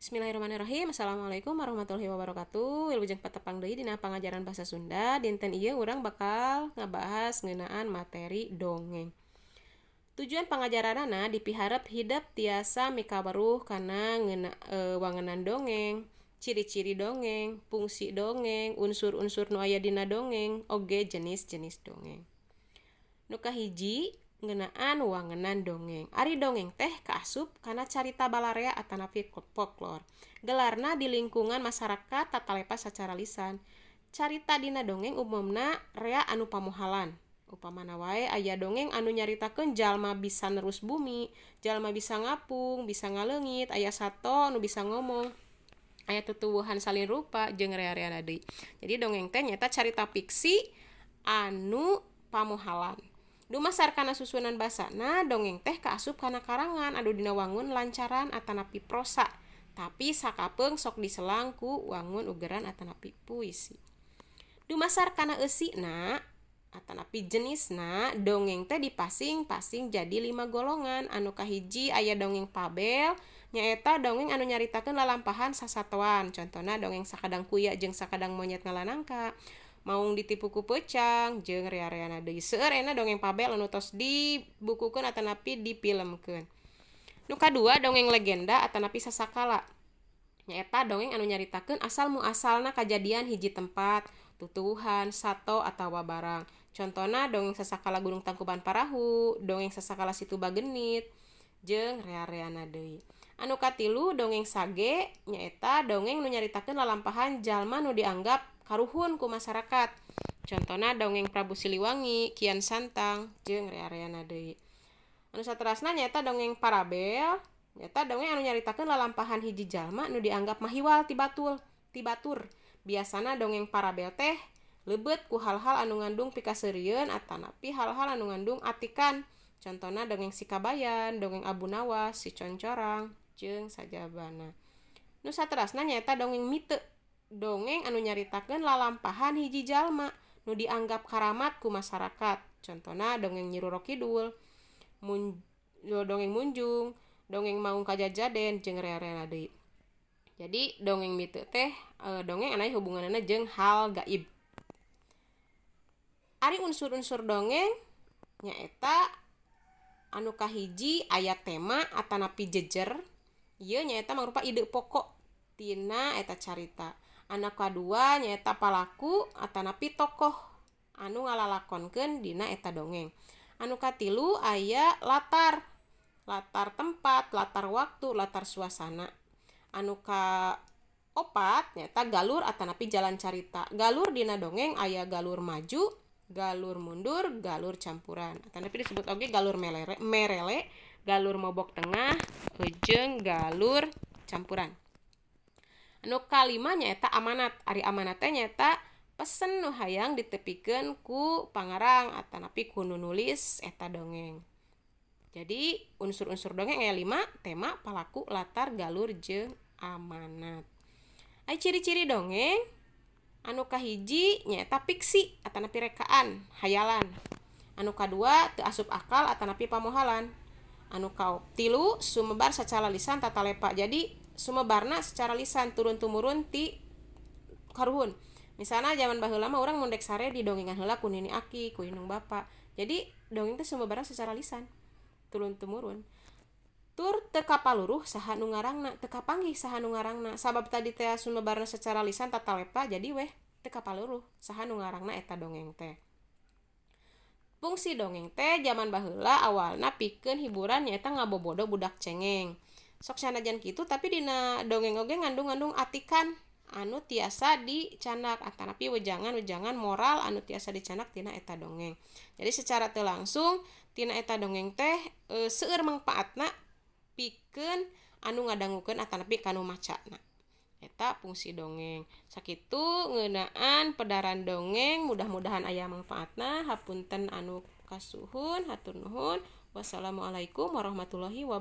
Bismillahirrahmanirrahim. Assalamualaikum warahmatullahi wabarakatuh. Wilujeng patepang deui dina pangajaran bahasa Sunda. Dinten ieu urang bakal ngabahas ngeunaan materi dongeng. Tujuan pangajaranna dipiharep hidup tiasa mikaweruh kana wangunan dongeng, ciri-ciri dongeng, fungsi dongeng, unsur-unsur nu aya dina dongeng, oge jenis-jenis dongeng. Nu kahiji ngeunaan wangunan dongeng. Ari dongeng teh kaasup kana carita balarea atanapi folklore. Gelarna di lingkungan masyarakat tatalepa sacara lisan. Carita dina dongeng umumna rea anu pamohalan. Upamana wae aya dongeng anu nyaritakeun jalma bisa nerus bumi, jalma bisa ngapung, bisa ngaleungit, aya sato anu bisa ngomong, aya tutuwuhan salin rupa jeung rea-reana deui. Jadi dongeng teh nyaeta carita fiksi anu pamohalan. Dumasar kana susunan basana, dongeng teh kaasup kana karangan anu dina wangun lancaran atanapi prosa, tapi sakapeung sok diselang ku wangun ugeran atanapi puisi. Dumasar kana eusina atanapi jenisna, dongeng teh dipasing-pasing jadi 5 golongan. Anu kahiji aya dongeng fabel, nyaeta dongeng anu nyaritakeun lalampahan sasatoan. Contona dongeng sakadang kuya jeung sakadang monyet ngalanangka, maung ditipu ku peucang jeung rea-reana deui. Seueur ena dongeng fabel anu tos dibukukeun atanapi dipilmkeun. Nu kadua dongeng legenda atanapi sasakala. Nyaeta dongeng anu nyaritakeun asal muasalna kajadian hiji tempat, tutuwuhan, sato atawa barang. Contona dongeng sasakala Gunung Tangkuban Parahu, dongeng sasakala Situ Bagenit jeung rea-reana deui. Anu katilu dongeng sage, nyaeta dongeng nu nyaritakeun lalampahan jalma nu dianggap karuhun ku masyarakat. Contona dongeng Prabu Siliwangi, Kian Santang jeung rea-reana deui. Anu saterasna nyaeta dongeng parabel, nyaeta dongeng anu nyaritakeun lalampahan hiji jalma nu dianggap mahiwal ti batur. Biasana dongeng parabel teh leubeut ku hal-hal anu ngandung pikaseurieun atanapi hal-hal anu ngandung atikan. Contona dongeng Si Kabayan, dongeng Abu Nawas, Si Concorang jeung sajabana. Nu saterasna nyaeta dongeng miteu, dongeng anu nyaritakeun lalampahan hiji jalma nu dianggap karamat ku masyarakat. Contona dongeng Nyi Roro Kidul, dongeng Munjung, dongeng Maung Kajajaden jeung rea-reana deui. Jadi dongeng miteu teh dongeng anu aya hubunganna jeung hal gaib. Ari unsur-unsur dongeng nyaeta anu kahiji aya tema atanapi jejer. Ieu nyaeta mangrupa ide pokok tina eta carita. Anu kadua nyaeta palaku atanapi tokoh anu ngalalakonkeun dina eta dongeng. Anu katilu aya latar tempat, latar waktu, latar suasana. Anu kaopat nyaeta galur atanapi jalan carita. Galur dina dongeng aya galur maju, galur mundur, galur campuran. Atanapi disebut oge galur merele, galur mobok tengah, jeung galur campuran. Anu kalima nyaeta amanat. Ari amanat teh nyaeta pesen nu hayang ditepikeun ku pangarang atanapi ku nu nulis eta dongeng. Jadi unsur-unsur dongeng aya 5, tema, palaku, latar, galur jeung amanat. Ai ciri-ciri dongeng anu kahiji nyaeta fiksi atanapi rekaan, hayalan. Anu kadua teu asup akal atanapi pamohalan. Anu katilu sumebar sacara lisan tatalepa. Jadi sumebarna secara lisan turun-tumurun ti karuhun. Misalna zaman baheula mah urang mun dek sare didongengan heula ku nini aki, ku indung bapa. Jadi dongeng teh sumebarna secara lisan turun-tumurun. Tur teu kapaluruh saha nu ngarangna, teu kapanggih saha nu ngarangna. Sabab tadi teh sumebarna secara lisan tatalepa jadi weh teu kapaluruh saha nu ngarangna eta dongeng teh. Fungsi dongeng teh zaman baheula awalna pikeun hiburan nyaeta ngabobodo budak cengeng. Sok sanajan kitu tapi dina dongeng oge ngandung atikan anu tiasa dicanak atanapi wejangan-wejangan moral anu tiasa dicanak tina eta dongeng. Jadi secara teu langsung tina eta dongeng teh seueur mangpaatna pikeun anu ngadangukeun atanapi kanu macana. Eta fungsi dongeng. Sakitu ngeunaan pedaran dongeng, mudah-mudahan aya mangpaatna. Hapunten anu kasuhun, hatur nuhun. Wassalamualaikum warahmatullahi wabarakatuh.